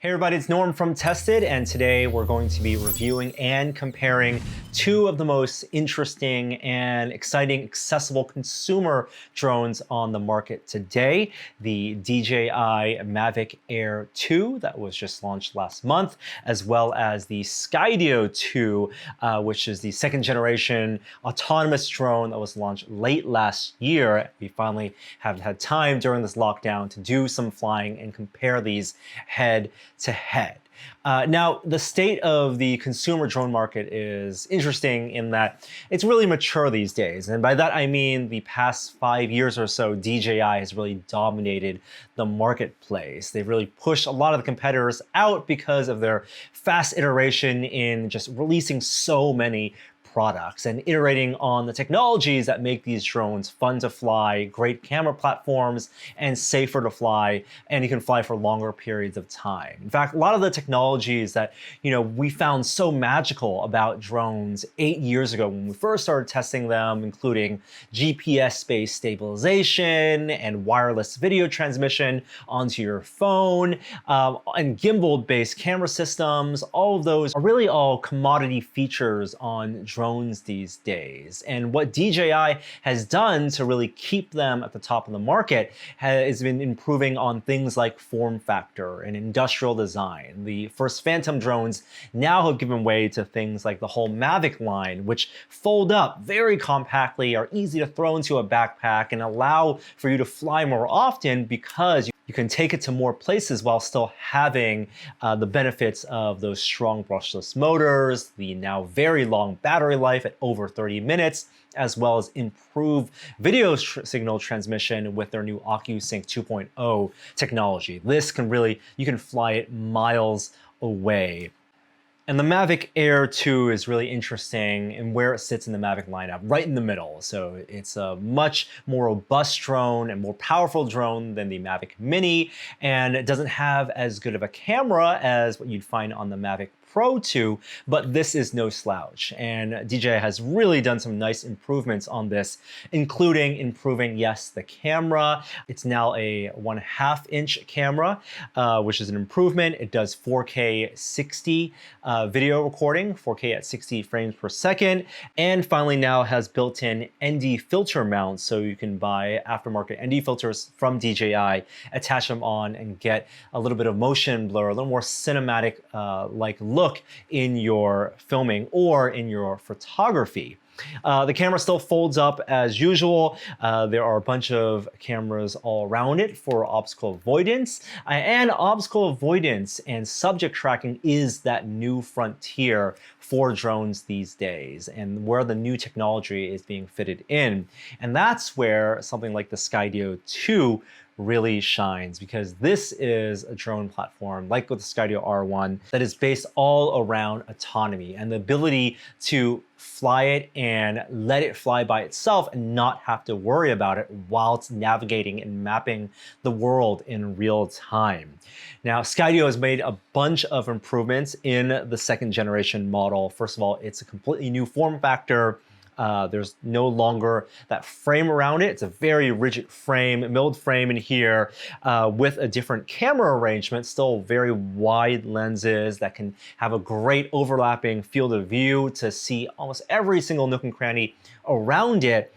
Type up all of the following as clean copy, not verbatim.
Hey everybody, it's Norm from Tested, and today we're going to be reviewing and comparing two of the most interesting and exciting accessible consumer drones on the market today. The DJI Mavic Air 2 that was just launched last month, as well as the Skydio 2, which is the second generation autonomous drone that was launched late last year. We finally have had time during this lockdown to do some flying and compare these head to head. Now, the state of the consumer drone market is interesting in that it's really mature these days. And by that, I mean the past 5 years or so, DJI has really dominated the marketplace. They've really pushed a lot of the competitors out because of their fast iteration in just releasing so many products and iterating on the technologies that make these drones fun to fly, great camera platforms, and safer to fly, and you can fly for longer periods of time. In fact, a lot of the technologies that we found so magical about drones 8 years ago when we first started testing them, including GPS-based stabilization and wireless video transmission onto your phone, and gimbal-based camera systems, all of those are really all commodity features on drones these days. And what DJI has done to really keep them at the top of the market has been improving on things like form factor and industrial design. The first Phantom drones now have given way to things like the whole Mavic line, which fold up very compactly, are easy to throw into a backpack, and allow for you to fly more often because you can take it to more places while still having the benefits of those strong brushless motors, the now very long battery life at over 30 minutes, as well as improved video signal transmission with their new OcuSync 2.0 technology. This can really, you can fly it miles away. And the Mavic Air 2 is really interesting in where it sits in the Mavic lineup, right in the middle. So it's a much more robust drone and more powerful drone than the Mavic Mini, and it doesn't have as good of a camera as what you'd find on the Mavic Pro 2, but this is no slouch. And DJI has really done some nice improvements on this, including improving, yes, the camera. It's now a 1/2 inch camera, which is an improvement. It does 4K 60 video recording, 4K at 60 frames per second, and finally now has built-in ND filter mounts, so you can buy aftermarket ND filters from DJI, attach them on, and get a little bit of motion blur, a little more cinematic like look in your filming or in your photography. The camera still folds up as usual. There are a bunch of cameras all around it for obstacle avoidance. And obstacle avoidance and subject tracking is that new frontier for drones these days, and where the new technology is being fitted in. And that's where something like the Skydio 2 really shines, because this is a drone platform like with the Skydio R1 that is based all around autonomy and the ability to fly it and let it fly by itself and not have to worry about it while it's navigating and mapping the world in real time. Now, Skydio has made a bunch of improvements in the second generation model. First of all, it's a completely new form factor. There's no longer that frame around it. It's a very rigid frame, milled frame in here with a different camera arrangement, still very wide lenses that can have a great overlapping field of view to see almost every single nook and cranny around it.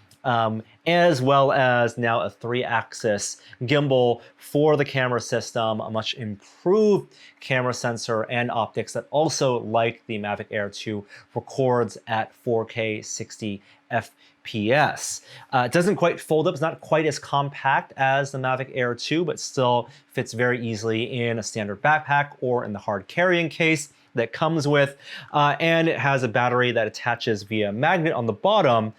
As well as now a 3-axis gimbal for the camera system, a much improved camera sensor and optics that also, like the Mavic Air 2, records at 4K 60 FPS. It doesn't quite fold up, it's not quite as compact as the Mavic Air 2, but still fits very easily in a standard backpack or in the hard carrying case that comes with, and it has a battery that attaches via magnet on the bottom,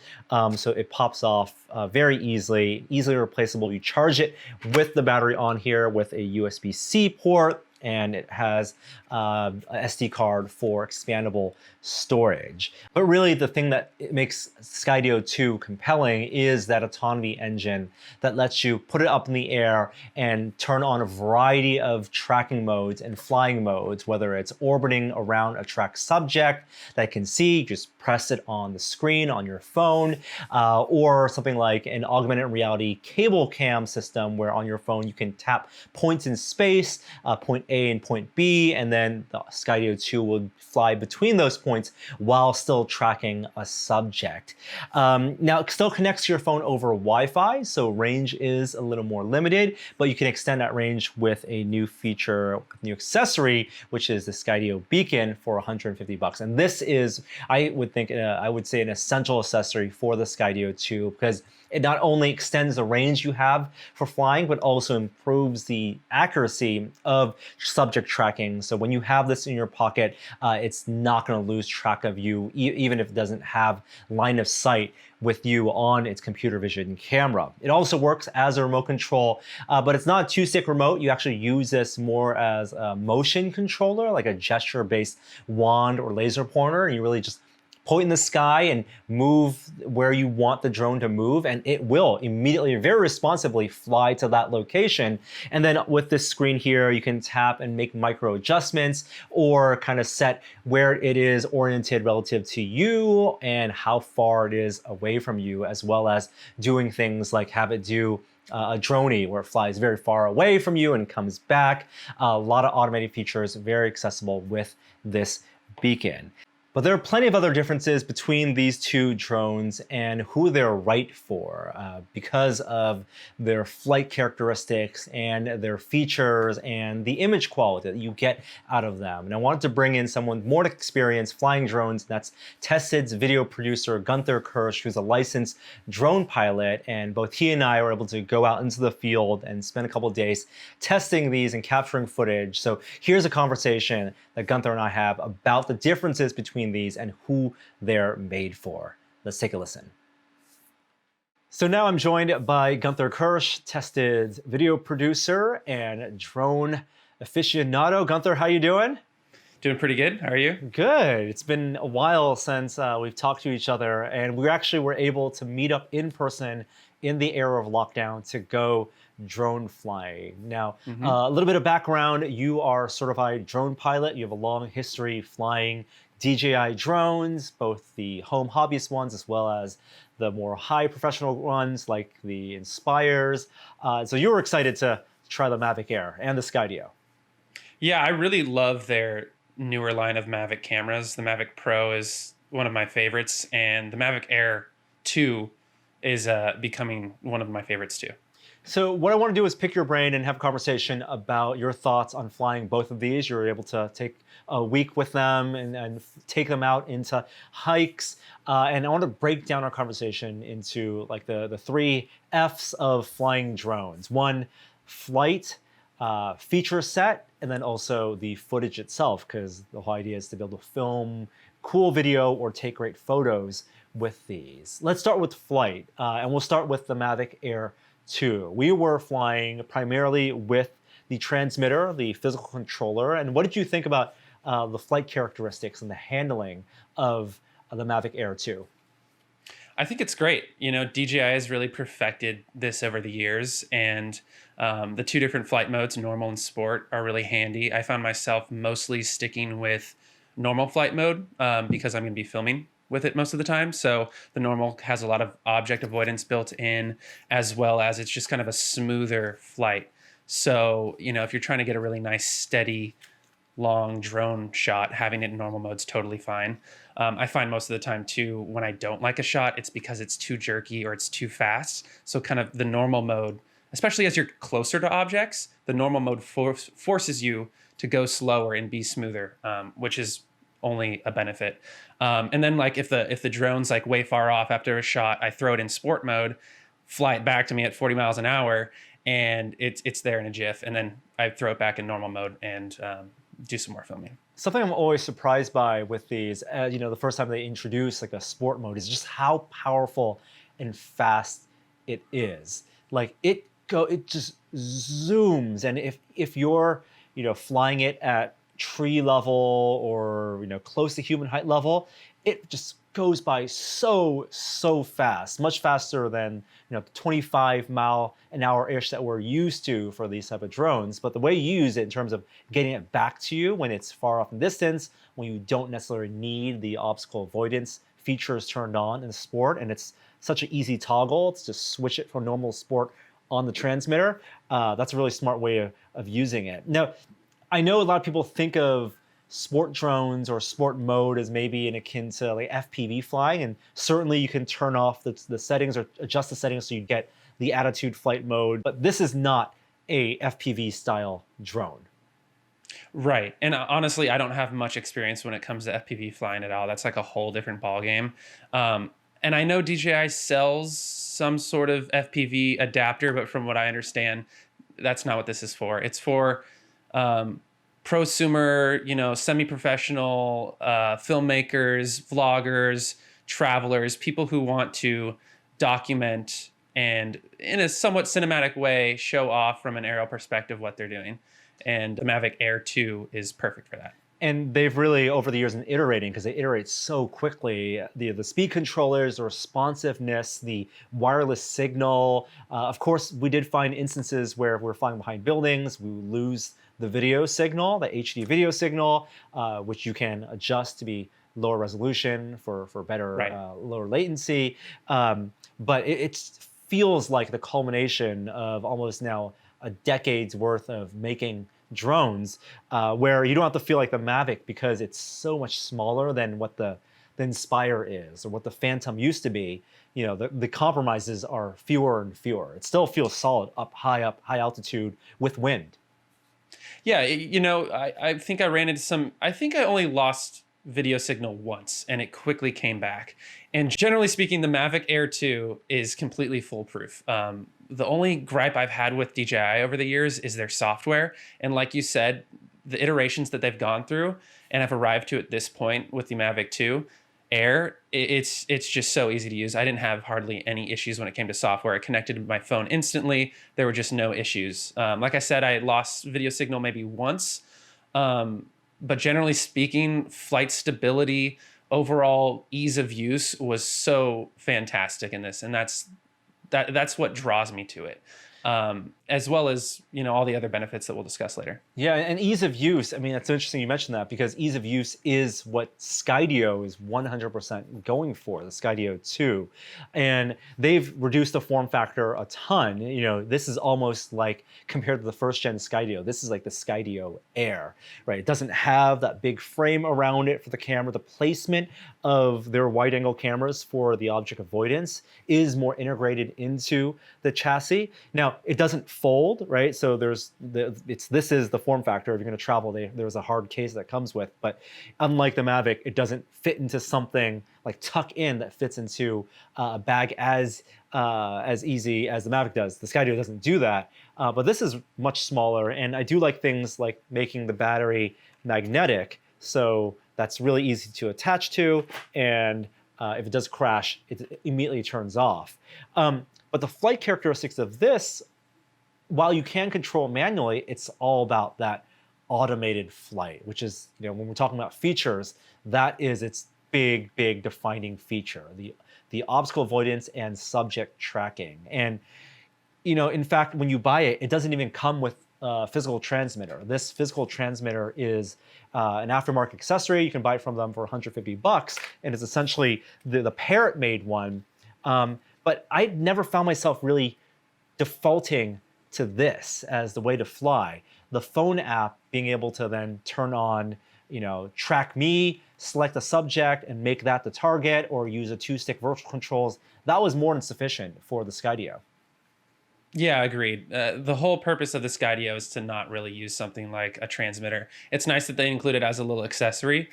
so it pops off very easily replaceable. You charge it with the battery on here with a USB-C port, and it has an SD card for expandable storage. But really the thing that makes Skydio 2 compelling is that autonomy engine that lets you put it up in the air and turn on a variety of tracking modes and flying modes, whether it's orbiting around a tracked subject that can see, just press it on the screen on your phone, or something like an augmented reality cable cam system where on your phone you can tap points in space, point A and point B, and then the Skydio 2 will fly between those points while still tracking a subject. Now, it still connects to your phone over Wi-Fi, so range is a little more limited, but you can extend that range with a new feature, new accessory, which is the Skydio beacon for $150. And this is, I would say, an essential accessory for the Skydio 2, because it not only extends the range you have for flying, but also improves the accuracy of subject tracking. So when you have this in your pocket, it's not going to lose track of you, even if it doesn't have line of sight with you on its computer vision camera. It also works as a remote control, but it's not a two-stick remote. You actually use this more as a motion controller, like a gesture-based wand or laser pointer, and you really just point in the sky and move where you want the drone to move, and it will immediately, very responsibly fly to that location. And then with this screen here, you can tap and make micro adjustments or kind of set where it is oriented relative to you and how far it is away from you, as well as doing things like have it do a droney where it flies very far away from you and comes back. A lot of automated features, very accessible with this beacon. But there are plenty of other differences between these two drones and who they're right for because of their flight characteristics and their features and the image quality that you get out of them. And I wanted to bring in someone more experienced flying drones. That's Tested's video producer, Gunther Kirsch, who's a licensed drone pilot. And both he and I were able to go out into the field and spend a couple of days testing these and capturing footage. So here's a conversation that Gunther and I have about the differences between these and who they're made for. Let's take a listen. So now I'm joined by Gunther Kirsch, Tested's video producer and drone aficionado. Gunther, how you doing? Doing pretty good. How are you? Good. It's been a while since we've talked to each other, and we actually were able to meet up in person in the era of lockdown to go drone flying. Now, a little bit of background. You are a certified drone pilot. You have a long history flying DJI drones, both the home hobbyist ones as well as the more high professional ones like the Inspires. So you were excited to try the Mavic Air and the Skydio. Yeah, I really love their newer line of Mavic cameras. The Mavic Pro is one of my favorites, and the Mavic Air 2 is becoming one of my favorites too. So what I want to do is pick your brain and have a conversation about your thoughts on flying both of these. You were able to take a week with them and take them out into hikes. And I want to break down our conversation into like the three F's of flying drones. One, flight, feature set, and then also the footage itself, because the whole idea is to be able to film cool video or take great photos with these. Let's start with flight, and we'll start with the Mavic Air 2. We were flying primarily with the transmitter, the physical controller. And what did you think about the flight characteristics and the handling of the Mavic Air 2? I think it's great. You know, DJI has really perfected this over the years, and the two different flight modes, normal and sport, are really handy. I found myself mostly sticking with normal flight mode because I'm going to be filming with it most of the time. So the normal has a lot of object avoidance built in, as well as it's just kind of a smoother flight. So, you know, if you're trying to get a really nice, steady, long drone shot, having it in normal mode is totally fine. I find most of the time too, when I don't like a shot, it's because it's too jerky or it's too fast. So kind of the normal mode, especially as you're closer to objects, the normal mode forces you to go slower and be smoother, which is only a benefit. And then like if the drone's like way far off after a shot, I throw it in sport mode, fly it back to me at 40 miles an hour, and it's there in a jiff. And then I throw it back in normal mode and do some more filming. Something I'm always surprised by with these, you know, the first time they introduce like a sport mode is just how powerful and fast it is. Like it just zooms, and if you're, you know, flying it at tree level or, you know, close to human height level, it just goes by so fast, much faster than, you know, 25-mile-an-hour-ish that we're used to for these type of drones. But the way you use it in terms of getting it back to you when it's far off in distance, when you don't necessarily need the obstacle avoidance features turned on in sport, and it's such an easy toggle to just switch it from normal sport on the transmitter, that's a really smart way of using it. Now, I know a lot of people think of sport drones or sport mode as maybe akin to like FPV flying, and certainly you can turn off the settings or adjust the settings so you get the attitude flight mode. But this is not a FPV style drone. Right. And honestly, I don't have much experience when it comes to FPV flying at all. That's like a whole different ballgame. And I know DJI sells some sort of FPV adapter, but from what I understand, that's not what this is for. It's for prosumer, semi-professional filmmakers, vloggers, travelers, people who want to document and in a somewhat cinematic way show off from an aerial perspective what they're doing. And the Mavic Air 2 is perfect for that. And they've really, over the years, been iterating because they iterate so quickly. The speed controllers, the responsiveness, the wireless signal. Of course, we did find instances where we're flying behind buildings, we lose the video signal, the HD video signal, which you can adjust to be lower resolution for better, Right. Lower latency. But it feels like the culmination of almost now a decade's worth of making drones, where you don't have to feel like the Mavic because it's so much smaller than what the Inspire is or what the Phantom used to be. The compromises are fewer and fewer. It still feels solid high altitude with wind. Yeah, I think I ran into I think I only lost video signal once and it quickly came back. And generally speaking, the Mavic Air 2 is completely foolproof. The only gripe I've had with DJI over the years is their software. And like you said, the iterations that they've gone through and have arrived to at this point with the Mavic 2 Air, it's just so easy to use. I didn't have hardly any issues when it came to software. I connected to my phone instantly. There were just no issues. Like I said, I lost video signal maybe once. But generally speaking, flight stability, overall ease of use was so fantastic in this. And that's what draws me to it. As well as, all the other benefits that we'll discuss later. Yeah, and ease of use. I mean, it's interesting you mentioned that because ease of use is what Skydio is 100% going for, the Skydio 2. And they've reduced the form factor a ton. This is almost like, compared to the first gen Skydio, this is like the Skydio Air, right? It doesn't have that big frame around it for the camera. The placement of their wide angle cameras for the object avoidance is more integrated into the chassis. Now, it doesn't fold, right? So this is the form factor. If you're going to travel, there's a hard case that comes with. But unlike the Mavic, it doesn't fit into something like tuck in that fits into a bag as easy as the Mavic does. The Skydio doesn't do that. But this is much smaller, and I do like things like making the battery magnetic, so that's really easy to attach to, and if it does crash, it immediately turns off. But the flight characteristics of this, while you can control manually, it's all about that automated flight, which is, when we're talking about features, that is its big defining feature, the obstacle avoidance and subject tracking. And, in fact, when you buy it, it doesn't even come with a physical transmitter. This physical transmitter is an aftermarket accessory. You can buy it from them for $150, and it's essentially the Parrot-made one. But I never found myself really defaulting to this as the way to fly. The phone app being able to then turn on, track me, select a subject, and make that the target, or use a 2-stick virtual controls, that was more than sufficient for the Skydio. Yeah, agreed. The whole purpose of the Skydio is to not really use something like a transmitter. It's nice that they include it as a little accessory,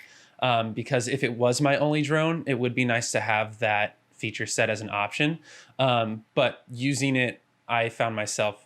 because if it was my only drone, it would be nice to have that feature set as an option. But using it, I found myself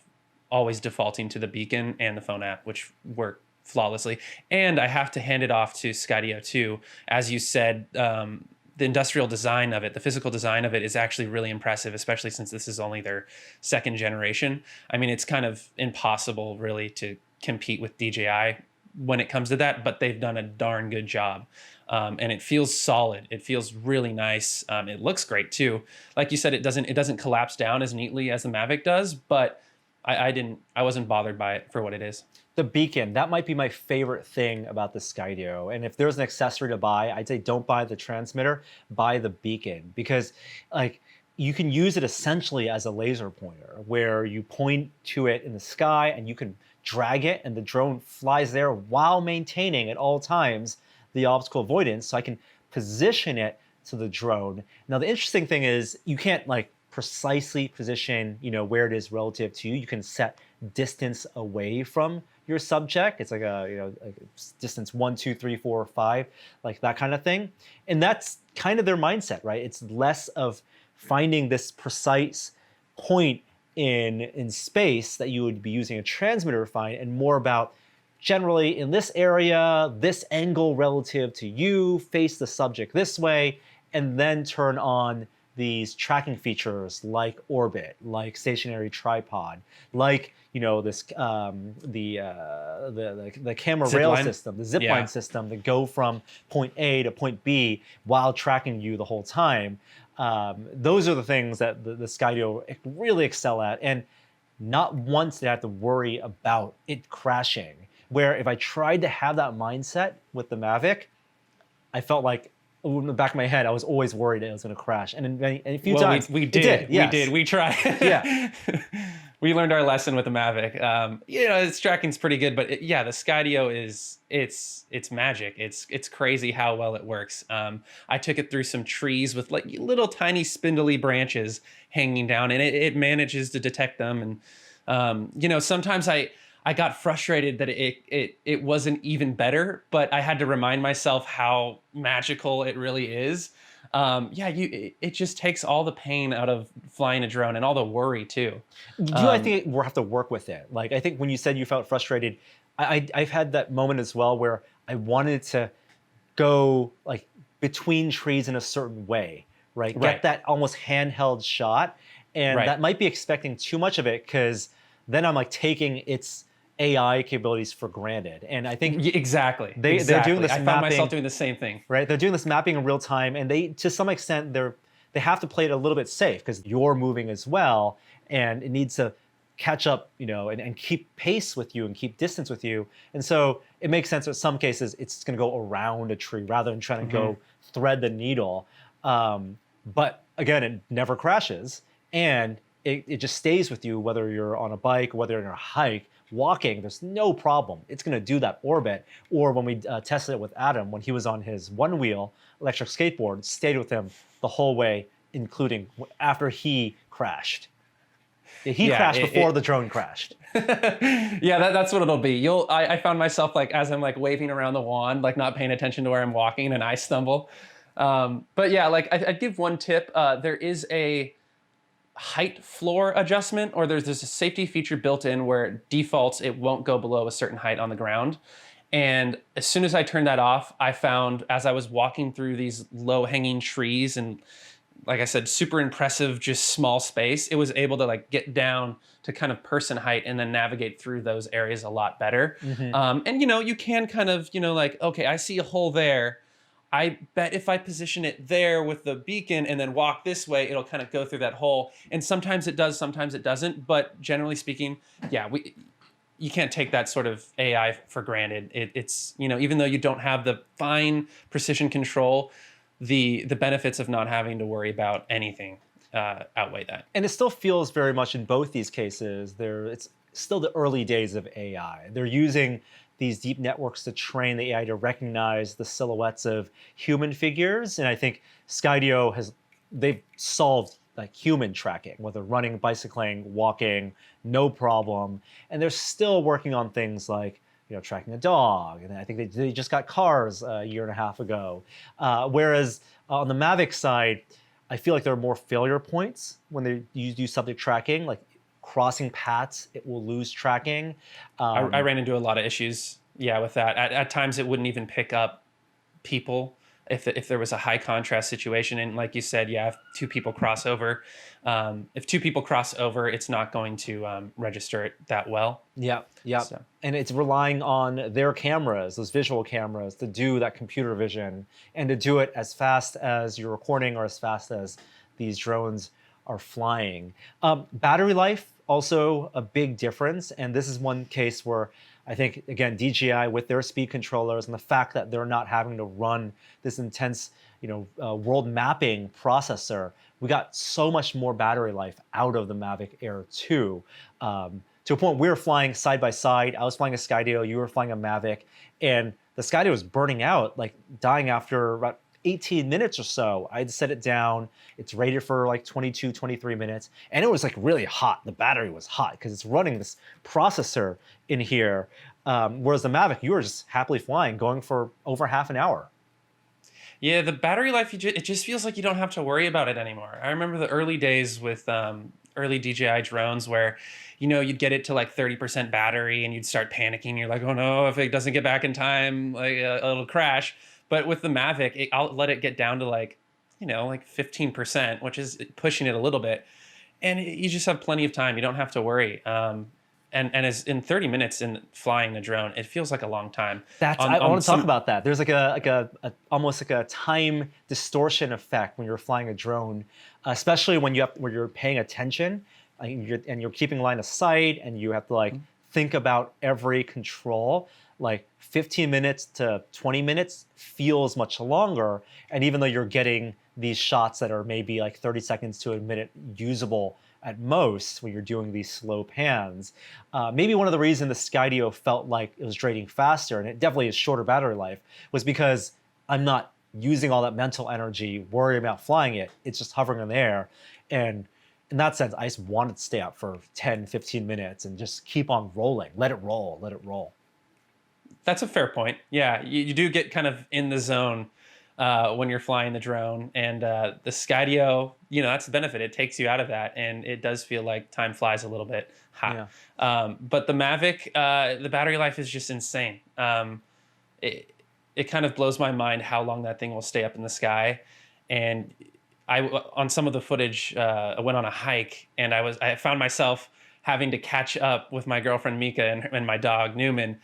always defaulting to the beacon and the phone app, which work flawlessly. And I have to hand it off to Skydio 2. As you said, the industrial design of it, the physical design of it is actually really impressive, especially since this is only their second generation. I mean, it's kind of impossible really to compete with DJI when it comes to that, but they've done a darn good job. And it feels solid. It feels really nice. It looks great too. Like you said, it doesn't collapse down as neatly as the Mavic does, but I wasn't bothered by it for what it is. The beacon, that might be my favorite thing about the Skydio. And if there's an accessory to buy, I'd say don't buy the transmitter, buy the beacon, because you can use it essentially as a laser pointer where you point to it in the sky and you can drag it, and the drone flies there while maintaining at all times the obstacle avoidance, so I can position it to the drone. Now, the interesting thing is you can't like precisely position, where it is relative to you. You can set distance away from your subject. It's like like distance 1, 2, 3, 4, 5, like that kind of thing. And that's kind of their mindset, right? It's less of finding this precise point in space that you would be using a transmitter to find, and more about generally in this area, this angle relative to you, face the subject this way, and then turn on these tracking features like orbit, like stationary tripod, like this the camera Zip rail line. system, the zip line system that go from point A to point B while tracking you the whole time. Those are the things that the Skydio really excel at, and not once did I have to worry about it crashing. Where if I tried to have that mindset with the Mavic, I felt like in the back of my head, I was always worried it was going to crash. And a few times, we did. Yes. We did. We tried. Yeah. We learned our lesson with the Mavic. Its tracking's pretty good, but the Skydio it's magic. It's crazy how well it works. I took it through some trees with like little tiny spindly branches hanging down, and it manages to detect them. And sometimes I got frustrated that it wasn't even better, but I had to remind myself how magical it really is. It just takes all the pain out of flying a drone and all the worry too. I think we'll have to work with it. Like, I think when you said you felt frustrated, I've had that moment as well where I wanted to go like between trees in a certain way, right? Get that almost handheld shot. And that might be expecting too much of it, because then I'm like taking its AI capabilities for granted. And I think exactly. They're doing this I found mapping, myself doing the same thing. Right? They're doing this mapping in real time, and they, to some extent, they have to play it a little bit safe because you're moving as well, and it needs to catch up, and keep pace with you and keep distance with you. And so it makes sense in some cases it's going to go around a tree rather than trying to go thread the needle. But again, it never crashes, and it just stays with you whether you're on a bike, whether you're on a hike. Walking, there's no problem. It's going to do that orbit. Or when we tested it with Adam, when he was on his one-wheel electric skateboard, stayed with him the whole way, including after he crashed. He crashed before the drone crashed. That's what it'll be. I found myself like as I'm like waving around the wand, like not paying attention to where I'm walking, and I stumble. But yeah, like I'd give one tip. There is a height floor adjustment, or there's a safety feature built in where it defaults it won't go below a certain height on the ground. And as soon as I turned that off, I found as I was walking through these low hanging trees and, like I said, super impressive, just small space, it was able to like get down to kind of person height and then navigate through those areas a lot better. And you can kind of, like, okay, I see a hole there. I bet if I position it there with the beacon and then walk this way, it'll kind of go through that hole. And sometimes it does, sometimes it doesn't. But generally speaking, you can't take that sort of AI for granted. It's even though you don't have the fine precision control, the benefits of not having to worry about anything outweigh that. And it still feels very much in both these cases, it's still the early days of AI. They're using these deep networks to train the AI to recognize the silhouettes of human figures. And I think Skydio they've solved like human tracking, whether running, bicycling, walking, no problem. And they're still working on things like, tracking a dog. And I think they just got cars a year and a half ago. Whereas on the Mavic side, I feel like there are more failure points when they do subject tracking, like crossing paths, it will lose tracking. I ran into a lot of issues, with that. At times, it wouldn't even pick up people if there was a high contrast situation. And like you said, if two people cross over, it's not going to register it that well. Yeah. So. And it's relying on their cameras, those visual cameras, to do that computer vision and to do it as fast as you're recording or as fast as these drones are flying. Battery life, also a big difference. And this is one case where I think, again, DJI with their speed controllers and the fact that they're not having to run this intense, world mapping processor, we got so much more battery life out of the Mavic Air 2 to to a point we were flying side by side. I was flying a Skydio, you were flying a Mavic, and the Skydio was burning out, like dying after about 18 minutes or so. I had to set it down. It's rated for like 22, 23 minutes. And it was like really hot. The battery was hot because it's running this processor in here. Whereas the Mavic, you were just happily flying, going for over half an hour. Yeah, the battery life, it just feels like you don't have to worry about it anymore. I remember the early days with early DJI drones where, you'd get it to like 30% battery and you'd start panicking. You're like, oh no, if it doesn't get back in time, like it'll crash. But with the Mavic, I'll let it get down to like 15%, which is pushing it a little bit. And you just have plenty of time. You don't have to worry. And as in 30 minutes in flying the drone, it feels like a long time. I want to talk about that. There's like a almost like a time distortion effect when you're flying a drone, especially when you're paying attention and you're keeping line of sight and you have to like think about every control. Like 15 minutes to 20 minutes feels much longer. And even though you're getting these shots that are maybe like 30 seconds to a minute usable at most when you're doing these slow pans, maybe one of the reasons the Skydio felt like it was draining faster, and it definitely is shorter battery life, was because I'm not using all that mental energy worrying about flying it. It's just hovering in the air. And in that sense, I just wanted to stay up for 10, 15 minutes and just keep on rolling. Let it roll, let it roll. That's a fair point. Yeah, you do get kind of in the zone when you're flying the drone. And the Skydio, that's the benefit. It takes you out of that, and it does feel like time flies a little bit. But the Mavic, the battery life is just insane. It kind of blows my mind how long that thing will stay up in the sky. And on some of the footage, I went on a hike, and I found myself having to catch up with my girlfriend Mika and my dog Newman.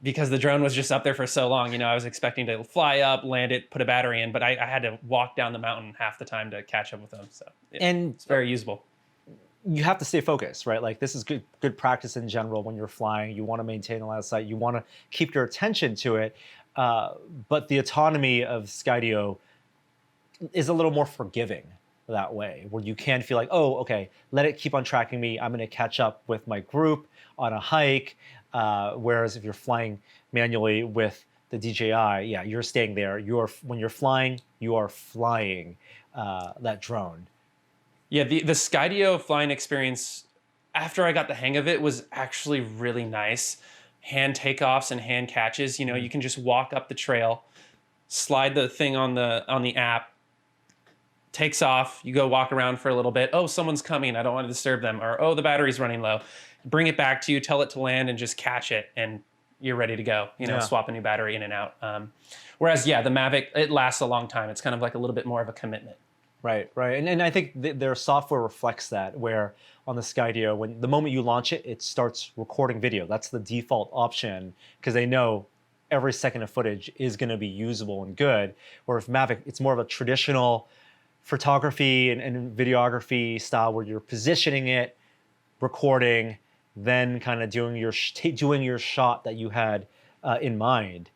Because the drone was just up there for so long. I was expecting to fly up, land it, put a battery in, but I had to walk down the mountain half the time to catch up with them. So it's very usable. You have to stay focused, right? Like this is good practice in general when you're flying. You want to maintain a line of sight. You want to keep your attention to it. But the autonomy of Skydio is a little more forgiving that way, where you can feel like, oh, okay, let it keep on tracking me. I'm going to catch up with my group on a hike. Whereas if you're flying manually with the DJI, yeah, you're staying there. When you're flying, you are flying that drone. Yeah, the Skydio flying experience, after I got the hang of it, was actually really nice. Hand takeoffs and hand catches. You can just walk up the trail, slide the thing on the app, takes off. You go walk around for a little bit. Oh, someone's coming. I don't want to disturb them. Or, oh, the battery's running low. Bring it back to you, tell it to land, and just catch it, and you're ready to go. Swap a new battery in and out. Whereas, the Mavic, it lasts a long time. It's kind of like a little bit more of a commitment. Right. And I think their software reflects that, where on the Skydio, when the moment you launch it, it starts recording video. That's the default option because they know every second of footage is going to be usable and good. Where with Mavic, it's more of a traditional photography and videography style where you're positioning it, recording, then kind of doing your shot that you had in mind.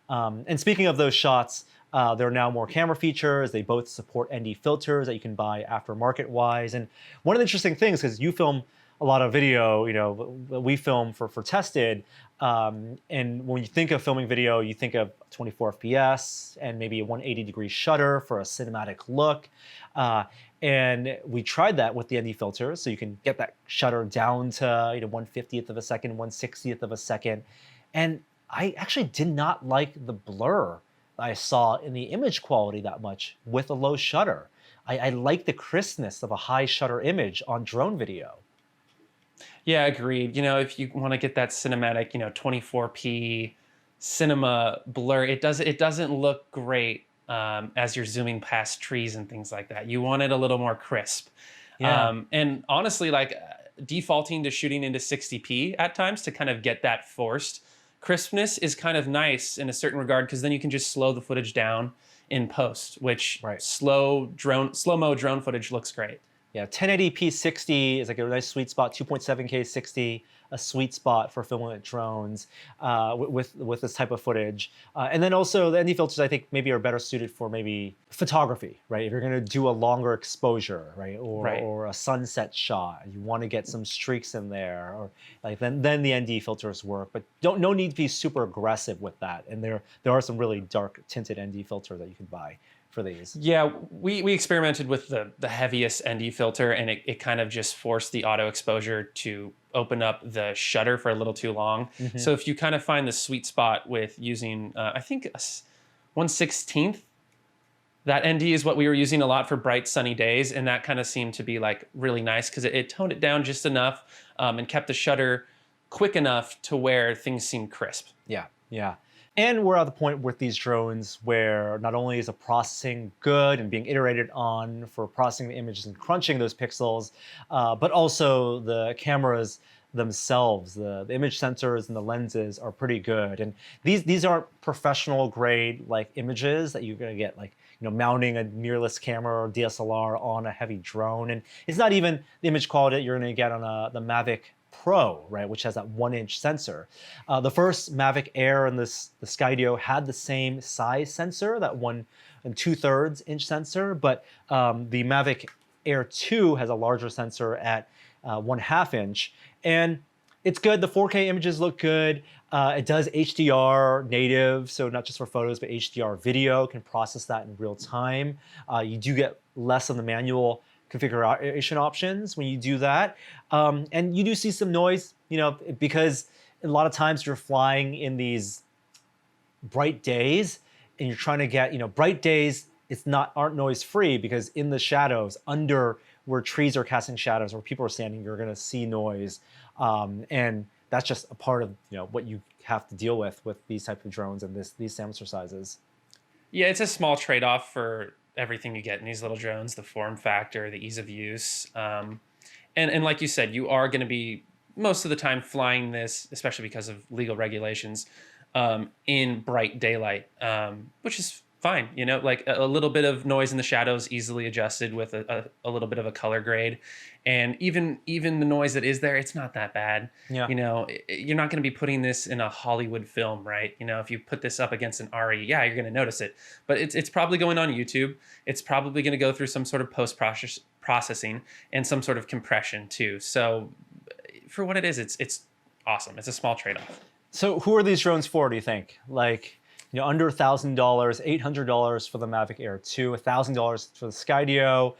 And speaking of those shots, there are now more camera features. They both support ND filters that you can buy aftermarket wise. And one of the interesting things, because you film a lot of video, we film for Tested. And when you think of filming video, you think of 24 FPS and maybe a 180-degree shutter for a cinematic look. And we tried that with the ND filters, so you can get that shutter down to 1/50th of a second, 1/60th of a second. And I actually did not like the blur I saw in the image quality that much with a low shutter. I like the crispness of a high shutter image on drone video. Yeah, agreed. If you want to get that cinematic, 24p cinema blur, it doesn't look great as you're zooming past trees and things like that. You want it a little more crisp. Yeah. And honestly, like defaulting to shooting into 60p at times to kind of get that forced crispness is kind of nice in a certain regard, because then you can just slow the footage down in post, which slow-mo drone footage looks great. Yeah, 1080p 60 is like a nice sweet spot. 2.7K 60 a sweet spot for filming with drones with this type of footage. And then also the ND filters, I think maybe are better suited for maybe photography, right? If you're going to do a longer exposure, right, or a sunset shot, you want to get some streaks in there, or like then the ND filters work. But no need to be super aggressive with that. And there are some really dark tinted ND filters that you can buy for these. Yeah, we experimented with the heaviest ND filter, and it kind of just forced the auto exposure to open up the shutter for a little too long. So if you kind of find the sweet spot with using, I think 1/16, that ND is what we were using a lot for bright sunny days, and that kind of seemed to be like really nice because it toned it down just enough and kept the shutter quick enough to where things seemed crisp. Yeah, yeah. And we're at the point with these drones where not only is the processing good and being iterated on for processing the images and crunching those pixels, but also the cameras themselves, the image sensors and the lenses are pretty good. And these aren't professional grade like images that you're gonna get like mounting a mirrorless camera or DSLR on a heavy drone. And it's not even the image quality that you're gonna get on the Mavic Pro, right, which has that 1-inch sensor. The first Mavic Air and the Skydio had the same size sensor, that 1 2/3 inch sensor, but the Mavic Air 2 has a larger sensor at 1/2 inch, and it's good. The 4K images look good. It does HDR native, so not just for photos, but HDR video, can process that in real time. You do get less of the manual configuration options when you do that. And you do see some noise, because a lot of times you're flying in these bright days and you're trying to get, bright days, aren't noise free because in the shadows, under where trees are casting shadows, where people are standing, you're going to see noise. And that's just a part of, what you have to deal with these types of drones and these sensor sizes. Yeah, it's a small trade-off for everything you get in these little drones, the form factor, the ease of use. And like you said, you are going to be most of the time flying this, especially because of legal regulations, in bright daylight, which is fine. Like a little bit of noise in the shadows, easily adjusted with a little bit of a color grade. And even the noise that is there, it's not that bad. Yeah. You're not going to be putting this in a Hollywood film, right? If you put this up against an RE, yeah, you're going to notice it. But it's probably going on YouTube. It's probably going to go through some sort of post-processing and some sort of compression too. So for what it is, it's awesome. It's a small trade-off. So who are these drones for, do you think? Like, under $1,000, $800 for the Mavic Air 2, $1,000 for the Skydio.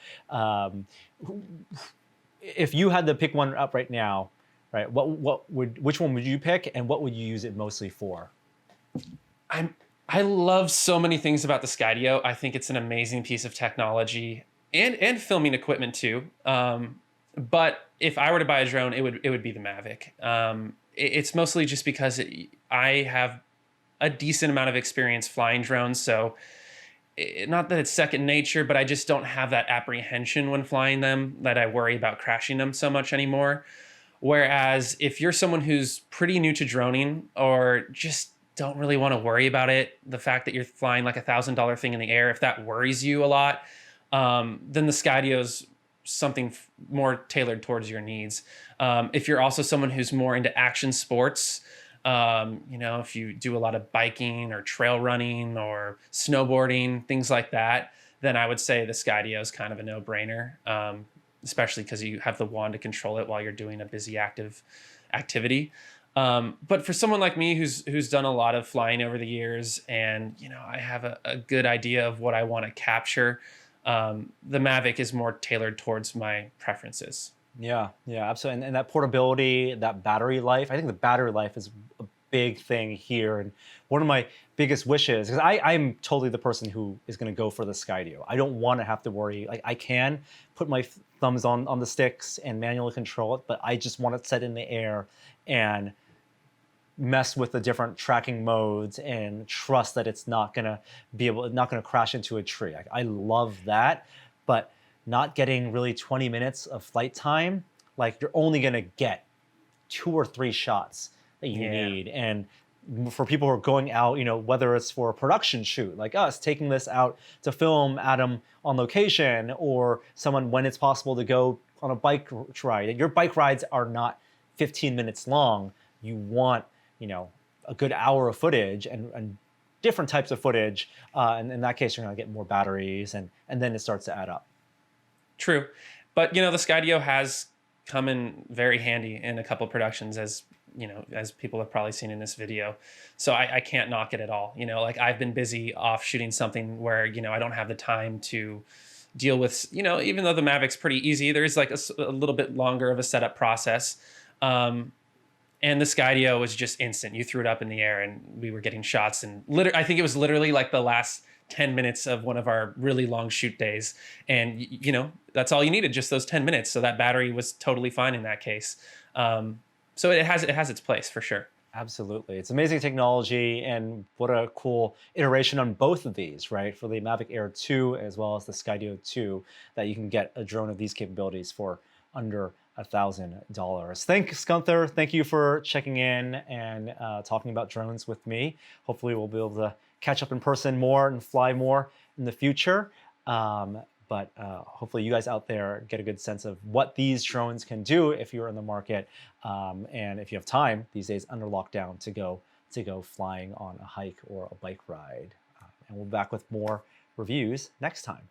If you had to pick one up right now, right, which one would you pick, and what would you use it mostly for? I love so many things about the Skydio. I think it's an amazing piece of technology and filming equipment too. But if I were to buy a drone, it would be the Mavic. It's mostly just because I have a decent amount of experience flying drones, so not that it's second nature, but I just don't have that apprehension when flying them that I worry about crashing them so much anymore. Whereas if you're someone who's pretty new to droning or just don't really want to worry about it, the fact that you're flying like $1,000 thing in the air, if that worries you a lot, then the Skydio's something more tailored towards your needs. If you're also someone who's more into action sports, if you do a lot of biking or trail running or snowboarding, things like that, then I would say the Skydio is kind of a no-brainer, especially because you have the wand to control it while you're doing a busy active activity. But for someone like me who's done a lot of flying over the years and, I have a good idea of what I want to capture, the Mavic is more tailored towards my preferences. Yeah, absolutely. And that portability, that battery life, I think the battery life is a big thing here. And one of my biggest wishes, because I'm totally the person who is going to go for the Skydio. I don't want to have to worry. Like, I can put my thumbs on the sticks and manually control it, but I just want it set in the air and mess with the different tracking modes and trust that it's not going to crash into a tree. I love that, but not getting really 20 minutes of flight time, like you're only going to get 2 or 3 shots that you need. And for people who are going out, whether it's for a production shoot like us, taking this out to film Adam on location, or someone when it's possible to go on a bike ride. Your bike rides are not 15 minutes long. You want, a good hour of footage and different types of footage. And in that case, you're going to get more batteries, and then it starts to add up. True. But, the Skydio has come in very handy in a couple productions, as people have probably seen in this video. So I can't knock it at all. Like, I've been busy off shooting something where, I don't have the time to deal with, even though the Mavic's pretty easy, there's like a little bit longer of a setup process. And the Skydio was just instant. You threw it up in the air and we were getting shots. And I think it was literally like the last 10 minutes of one of our really long shoot days. And, that's all you needed, just those 10 minutes. So that battery was totally fine in that case. So it has its place for sure. Absolutely. It's amazing technology, and what a cool iteration on both of these, right? For the Mavic Air 2 as well as the Skydio 2, that you can get a drone of these capabilities for under $1,000. Thanks, Gunther. Thank you for checking in and talking about drones with me. Hopefully we'll be able to catch up in person more and fly more in the future. But hopefully you guys out there get a good sense of what these drones can do if you're in the market, and if you have time these days under lockdown to go flying on a hike or a bike ride. And we'll be back with more reviews next time.